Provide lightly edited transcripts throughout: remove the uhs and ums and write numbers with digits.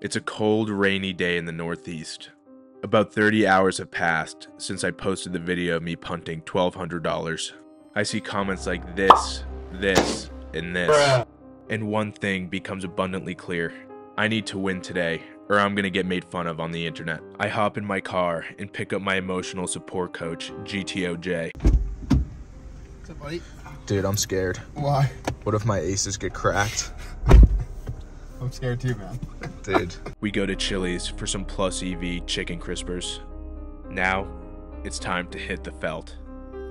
It's a cold, rainy day in the Northeast. About 30 hours have passed since I posted the video of me punting $1,200. I see comments like this, and this. And one thing becomes abundantly clear. I need to win today, or I'm gonna get made fun of on the internet. I hop in my car and pick up my emotional support coach, GTOJ. What's up, buddy? Dude, I'm scared. Why? What if my aces get cracked? I'm scared too, man. Dude. We go to Chili's for some plus EV chicken crispers. Now, it's time to hit the felt.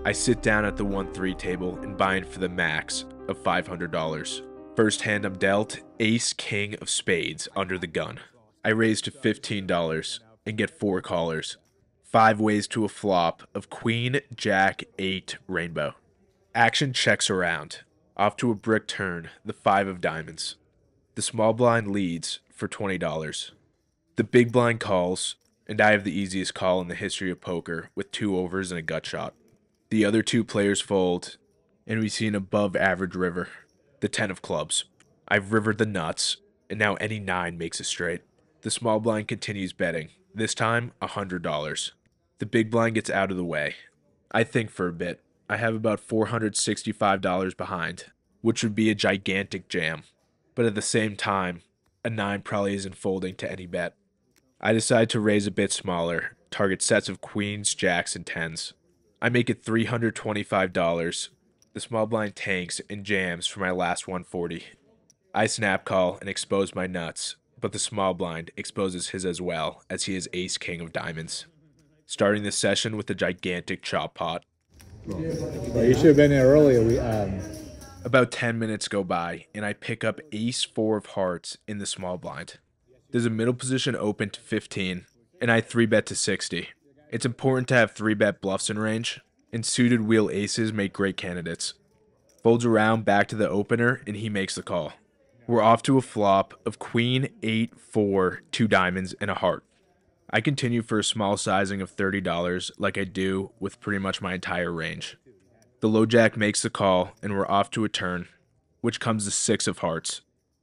I sit down at the 1-3 table and bind for the max of $500. First hand I'm dealt, ace king of spades under the gun. I raise to $15 and get 4 callers. 5 ways to a flop of queen, jack, 8, rainbow. Action checks around. Off to a brick turn, the 5 of diamonds. The small blind leads for $20. The big blind calls, and I have the easiest call in the history of poker with 2 overs and a gut shot. The other 2 players fold, and we see an above average river, the 10 of clubs. I've rivered the nuts, and now any 9 makes a straight. The small blind continues betting, this time $100. The big blind gets out of the way. I think for a bit. I have about $465 behind, which would be a gigantic jam. But at the same time, a 9 probably isn't folding to any bet. I decide to raise a bit smaller, target sets of queens, jacks, and 10s. I make it $325. The small blind tanks and jams for my last 140. I snap call and expose my nuts, but the small blind exposes his as well, as he is ace king of diamonds. Starting the session with a gigantic chop pot. Well, you should have been there earlier. About 10 minutes go by, and I pick up ace 4 of hearts in the small blind. There's a middle position open to 15, and I 3-bet to 60. It's important to have 3-bet bluffs in range, and suited wheel aces make great candidates. Folds around back to the opener, and he makes the call. We're off to a flop of queen, 8, 4, 2 diamonds, and a heart. I continue for a small sizing of $30 like I do with pretty much my entire range. The low jack makes the call, and we're off to a turn, which comes to 6 of hearts.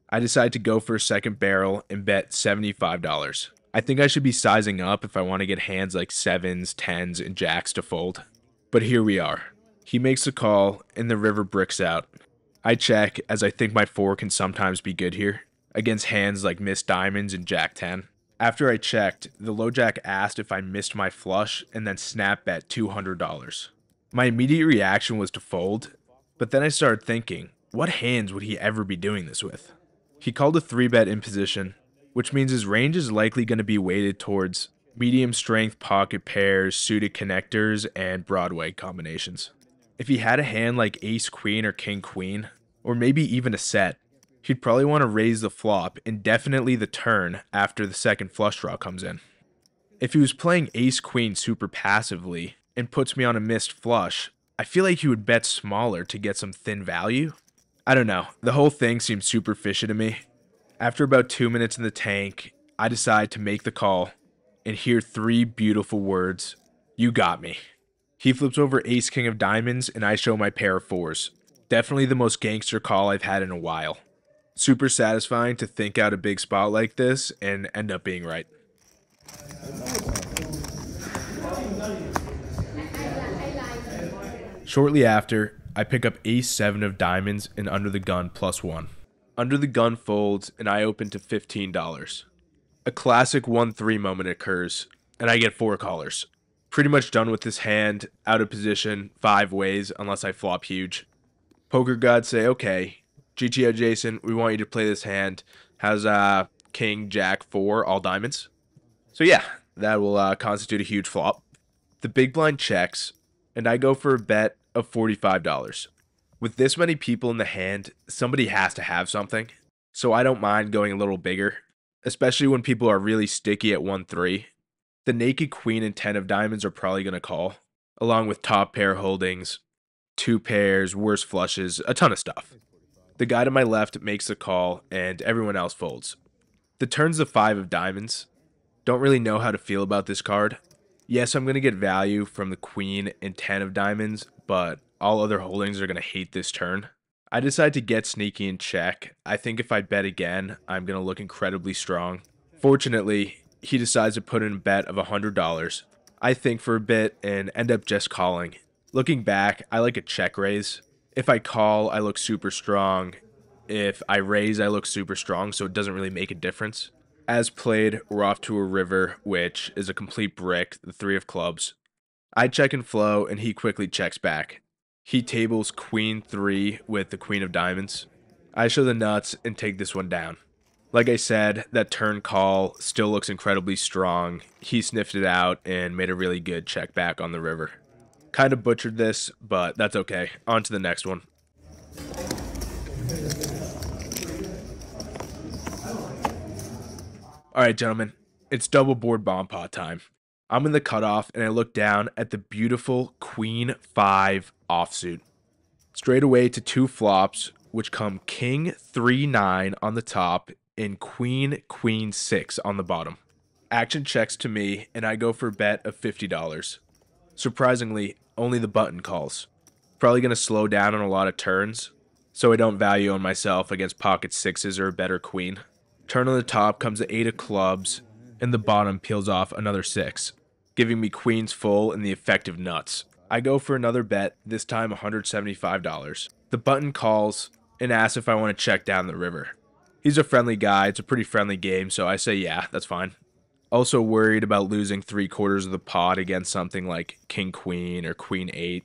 I decide to go for a second barrel and bet $75. I think I should be sizing up if I want to get hands like 7s, 10s, and jacks to fold. But here we are. He makes the call, and the river bricks out. I check, as I think my 4 can sometimes be good here, against hands like missed diamonds and jack 10. After I checked, the low jack asked if I missed my flush and then snap bet $200. My immediate reaction was to fold, but then I started thinking, what hands would he ever be doing this with? He called a 3-bet in position, which means his range is likely going to be weighted towards medium strength pocket pairs, suited connectors, and Broadway combinations. If he had a hand like ace queen or king queen, or maybe even a set, he'd probably want to raise the flop and definitely the turn after the second flush draw comes in. If he was playing ace queen super passively and puts me on a missed flush, I feel like he would bet smaller to get some thin value. I don't know, the whole thing seems super fishy to me. After about 2 minutes in the tank, I decide to make the call and hear 3 beautiful words, "You got me." He flips over ace king of diamonds and I show my pair of 4s. Definitely the most gangster call I've had in a while. Super satisfying to think out a big spot like this and end up being right. Shortly after, I pick up ace 7 of diamonds and under the gun +1. Under the gun folds and I open to $15. A classic 1-3 moment occurs and I get 4 callers. Pretty much done with this hand, out of position, 5 ways unless I flop huge. Poker gods say, okay, GTO Jason, we want you to play this hand. How's king, jack, 4, all diamonds? So yeah, that will constitute a huge flop. The big blind checks, and I go for a bet of $45. With this many people in the hand, somebody has to have something, so I don't mind going a little bigger, especially when people are really sticky at 1-3. The naked queen and 10 of diamonds are probably going to call, along with top pair holdings, 2 pairs, worse flushes, a ton of stuff. The guy to my left makes the call, and everyone else folds. The turn's the 5 of diamonds. Don't really know how to feel about this card. Yes, I'm going to get value from the queen and 10 of diamonds, but all other holdings are going to hate this turn. I decide to get sneaky and check. I think if I bet again, I'm going to look incredibly strong. Fortunately, he decides to put in a bet of $100. I think for a bit and end up just calling. Looking back, I like a check raise. If I call, I look super strong. If I raise, I look super strong, so it doesn't really make a difference. As played, we're off to a river, which is a complete brick, the three of clubs. I check and flow, and he quickly checks back. He tables queen 3 with the queen of diamonds. I show the nuts and take this one down. Like I said, that turn call still looks incredibly strong. He sniffed it out and made a really good check back on the river. Kind of butchered this, but that's okay. On to the next one. Alright, gentlemen, it's double board bomb pot time. I'm in the cutoff and I look down at the beautiful Queen 5 offsuit. Straight away to 2 flops, which come King 3-9 on the top and Queen 6 on the bottom. Action checks to me and I go for a bet of $50. Surprisingly, only the button calls. Probably going to slow down on a lot of turns, so I don't value on myself against pocket 6s or a better queen. Turn on the top comes the 8 of clubs, and the bottom peels off another 6, giving me queens full and the effective nuts. I go for another bet, this time $175. The button calls and asks if I want to check down the river. He's a friendly guy, it's a pretty friendly game, so I say yeah, that's fine. Also worried about losing 3/4 of the pot against something like King Queen or Queen 8.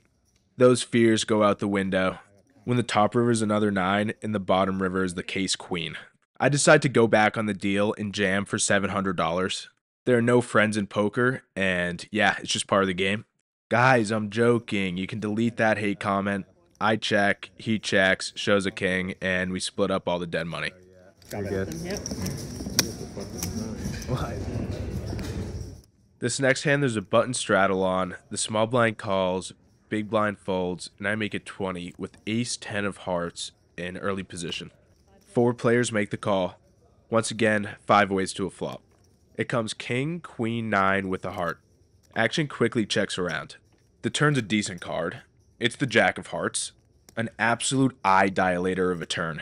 Those fears go out the window when the top river is another 9 and the bottom river is the case queen. I decide to go back on the deal and jam for $700. There are no friends in poker, and yeah, it's just part of the game. Guys, I'm joking. You can delete that hate comment. I check, he checks, shows a king, and we split up all the dead money. You're good. This next hand, there's a button straddle on. The small blind calls, big blind folds, and I make it 20 with ace 10 of hearts in early position. 4 players make the call. Once again, 5 ways to a flop. It comes king, queen 9 with a heart. Action quickly checks around. The turn's a decent card. It's the jack of hearts. An absolute eye dilator of a turn.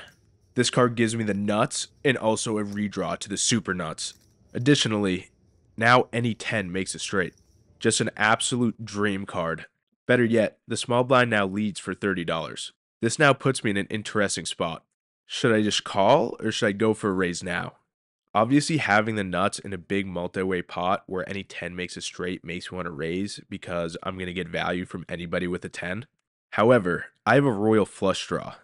This card gives me the nuts and also a redraw to the super nuts. Additionally, now any 10 makes it straight. Just an absolute dream card. Better yet, the small blind now leads for $30. This now puts me in an interesting spot. Should I just call or should I go for a raise now? Obviously, having the nuts in a big multi-way pot where any 10 makes a straight makes me want to raise because I'm going to get value from anybody with a 10. However, I have a royal flush draw.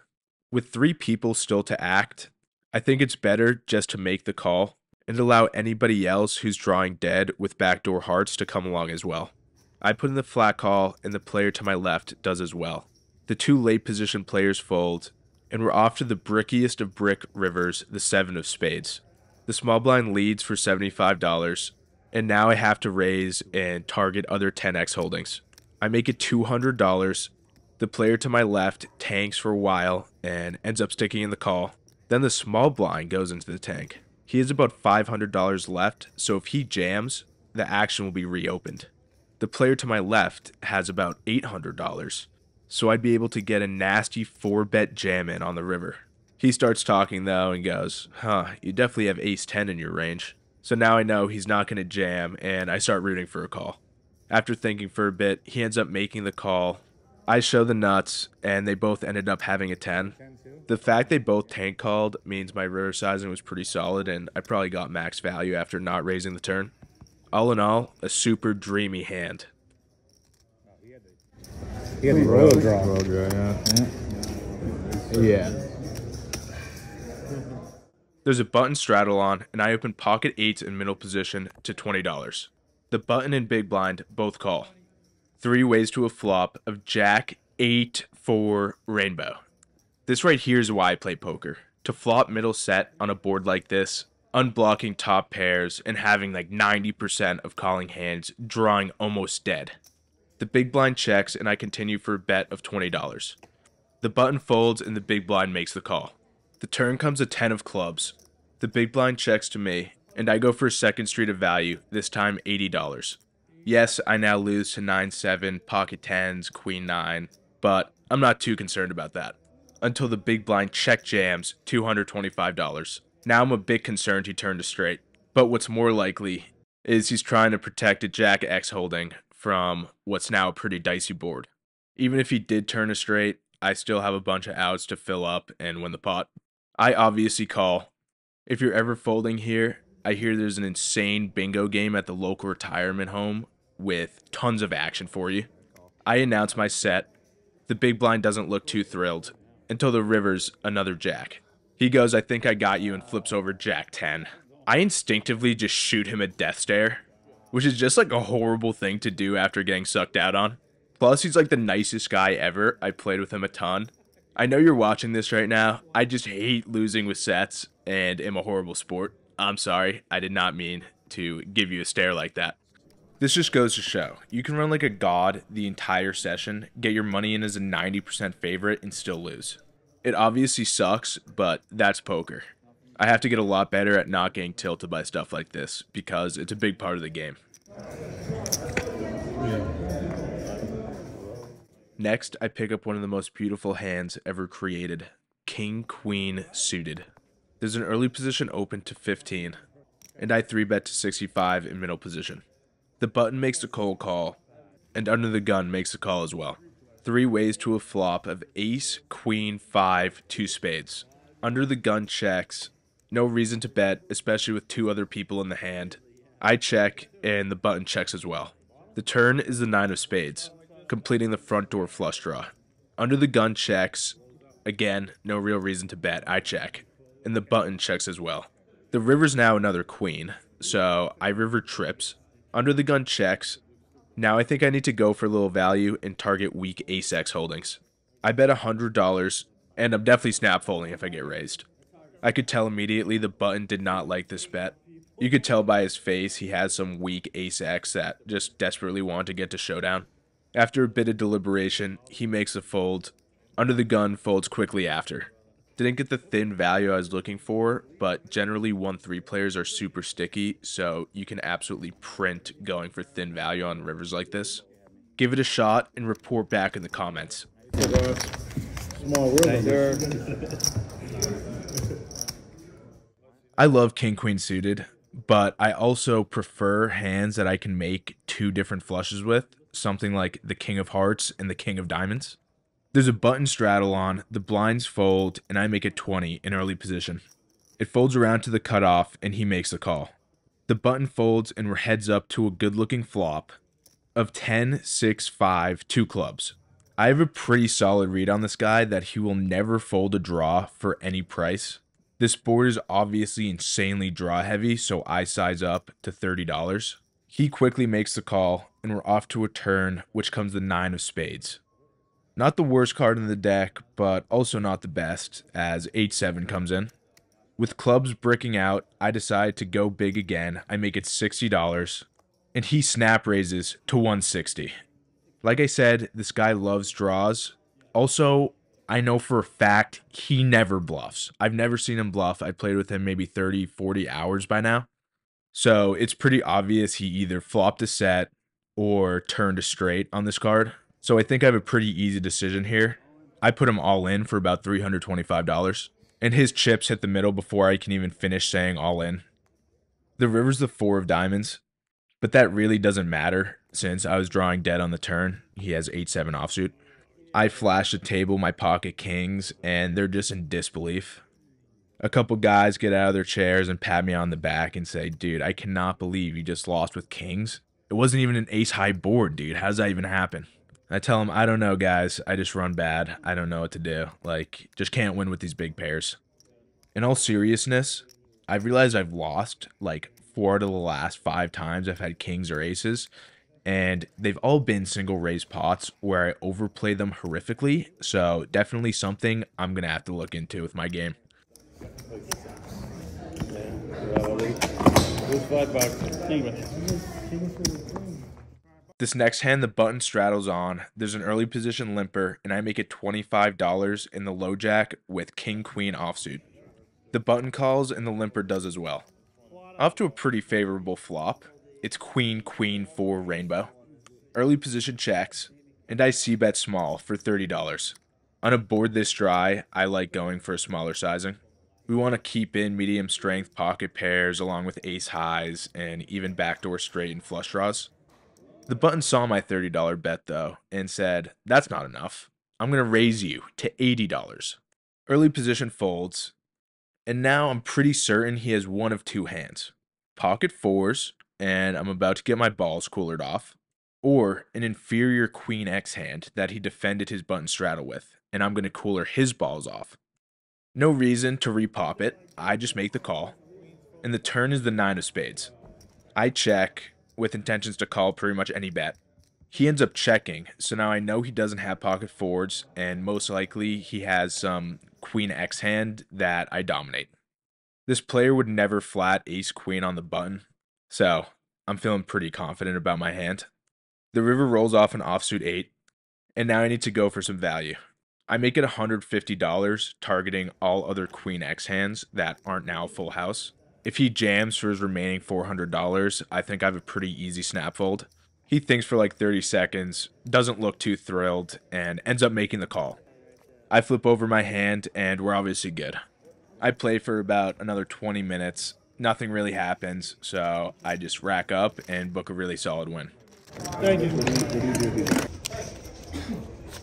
With 3 people still to act, I think it's better just to make the call and allow anybody else who's drawing dead with backdoor hearts to come along as well. I put in the flat call and the player to my left does as well. The 2 late position players fold, and we're off to the brickiest of brick rivers, the 7 of spades. The small blind leads for $75, and now I have to raise and target other 10x holdings. I make it $200. The player to my left tanks for a while and ends up sticking in the call. Then the small blind goes into the tank. He has about $500 left, so if he jams, the action will be reopened. The player to my left has about $800, so I'd be able to get a nasty 4-bet jam in on the river. He starts talking though and goes, you definitely have ace 10 in your range. So now I know he's not going to jam and I start rooting for a call. After thinking for a bit, he ends up making the call. I show the nuts and they both ended up having a 10. The fact they both tank called means my river sizing was pretty solid and I probably got max value after not raising the turn. All in all, a super dreamy hand. He had the royal draw. Royal draw, yeah. Yeah. There's a button straddle on, and I open pocket 8s in middle position to $20. The button and big blind both call. 3 ways to a flop of jack, 8, 4, rainbow. This right here is why I play poker. To flop middle set on a board like this, unblocking top pairs, and having like 90% of calling hands drawing almost dead. The big blind checks, and I continue for a bet of $20. The button folds, and the big blind makes the call. The turn comes a 10 of clubs. The big blind checks to me, and I go for a second street of value, this time $80. Yes, I now lose to 9-7, pocket 10s, queen 9, but I'm not too concerned about that. Until the big blind check jams $225. Now I'm a bit concerned he turned to straight. But what's more likely is he's trying to protect a Jack X holding from what's now a pretty dicey board. Even if he did turn a straight, I still have a bunch of outs to fill up and win the pot. I obviously call. If you're ever folding here, I hear there's an insane bingo game at the local retirement home with tons of action for you. I announce my set. The big blind doesn't look too thrilled until the river's another jack. He goes, "I think I got you," and flips over Jack 10. I instinctively just shoot him a death stare, which is just like a horrible thing to do after getting sucked out on. Plus, he's like the nicest guy ever. I played with him a ton. I know you're watching this right now. I just hate losing with sets and am a horrible sport. I'm sorry. I did not mean to give you a stare like that. This just goes to show, you can run like a god the entire session, get your money in as a 90% favorite, and still lose. It obviously sucks, but that's poker. I have to get a lot better at not getting tilted by stuff like this, because it's a big part of the game. Next, I pick up one of the most beautiful hands ever created, King Queen suited. There's an early position open to 15, and I 3-bet to 65 in middle position. The button makes a cold call, and under the gun makes a call as well. 3 ways to a flop of ace, queen, 5, 2 spades. Under the gun checks, no reason to bet, especially with 2 other people in the hand. I check, and the button checks as well. The turn is the 9 of spades, completing the front door flush draw. Under the gun checks, again, no real reason to bet, I check, and the button checks as well. The river's now another queen, so I river trips. Under the gun checks. Now I think I need to go for a little value and target weak ace-x holdings. I bet $100, and I'm definitely snap folding if I get raised. I could tell immediately the button did not like this bet. You could tell by his face he has some weak ace-x that just desperately wanted to get to showdown. After a bit of deliberation, he makes a fold. Under the gun folds quickly after. Didn't get the thin value I was looking for, but generally 1-3 players are super sticky, so you can absolutely print going for thin value on rivers like this. Give it a shot and report back in the comments. Small river. I love King Queen suited, but I also prefer hands that I can make 2 different flushes with, something like the King of Hearts and the King of Diamonds. There's a button straddle on, the blinds fold, and I make it 20 in early position. It folds around to the cutoff, and he makes the call. The button folds, and we're heads up to a good-looking flop of 10, 6, 5, 2 clubs. I have a pretty solid read on this guy that he will never fold a draw for any price. This board is obviously insanely draw heavy, so I size up to $30. He quickly makes the call, and we're off to a turn, which comes the 9 of spades. Not the worst card in the deck, but also not the best, as 8-7 comes in. With clubs bricking out, I decide to go big again. I make it $60, and he snap raises to 160. Like I said, this guy loves draws. Also, I know for a fact he never bluffs. I've never seen him bluff. I played with him maybe 30, 40 hours by now. So it's pretty obvious he either flopped a set or turned a straight on this card. So I think I have a pretty easy decision here. I put him all in for about $325, and his chips hit the middle before I can even finish saying all in. The river's the 4 of diamonds, but that really doesn't matter since I was drawing dead on the turn. He has 8-7 offsuit. I flash the table my pocket kings, and they're just in disbelief. A couple guys get out of their chairs and pat me on the back and say, "Dude, I cannot believe you just lost with kings. It wasn't even an ace-high board, dude. How does that even happen?" I tell them, "I don't know, guys. I just run bad. I don't know what to do. Like, just can't win with these big pairs." In all seriousness, I've realized I've lost like 4 out of the last 5 times I've had kings or aces, and they've all been single raise pots where I overplay them horrifically, so definitely something I'm going to have to look into with my game. This next hand, the button straddles on. There's an early position limper, and I make it $25 in the low jack with king queen offsuit. The button calls, and the limper does as well. Off to a pretty favorable flop. It's queen queen 4 rainbow. Early position checks, and I c-bet small for $30. On a board this dry, I like going for a smaller sizing. We want to keep in medium strength pocket pairs along with ace highs and even backdoor straight and flush draws. The button saw my $30 bet though and said, "That's not enough. I'm going to raise you to $80." Early position folds, and now I'm pretty certain he has one of two hands: pocket fours, and I'm about to get my balls coolered off, or an inferior queen X hand that he defended his button straddle with, and I'm going to cooler his balls off. No reason to repop it, I just make the call, and the turn is the 9 of spades. I check with intentions to call pretty much any bet. He ends up checking, so now I know he doesn't have pocket fours, and most likely he has some queen X hand that I dominate. This player would never flat ace queen on the button, so I'm feeling pretty confident about my hand. The river rolls off an offsuit 8, and now I need to go for some value. I make it $150, targeting all other queen X hands that aren't now full house. If he jams for his remaining $400, I think I have a pretty easy snap fold. He thinks for like 30 seconds, doesn't look too thrilled, and ends up making the call. I flip over my hand, and we're obviously good. I play for about another 20 minutes. Nothing really happens, so I just rack up and book a really solid win. Thank you. What do you do?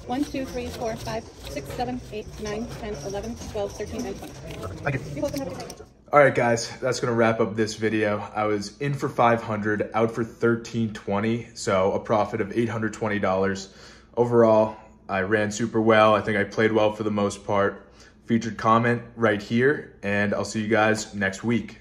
1, 2, 3, 4, 5, 6, 7, 8, 9, 10, 11, 12, 13, and 20. Thank you. You're welcome. Have a good day. All right, guys, that's going to wrap up this video. I was in for 500, out for 1320, so a profit of $820. Overall, I ran super well. I think I played well for the most part. Featured comment right here, and I'll see you guys next week.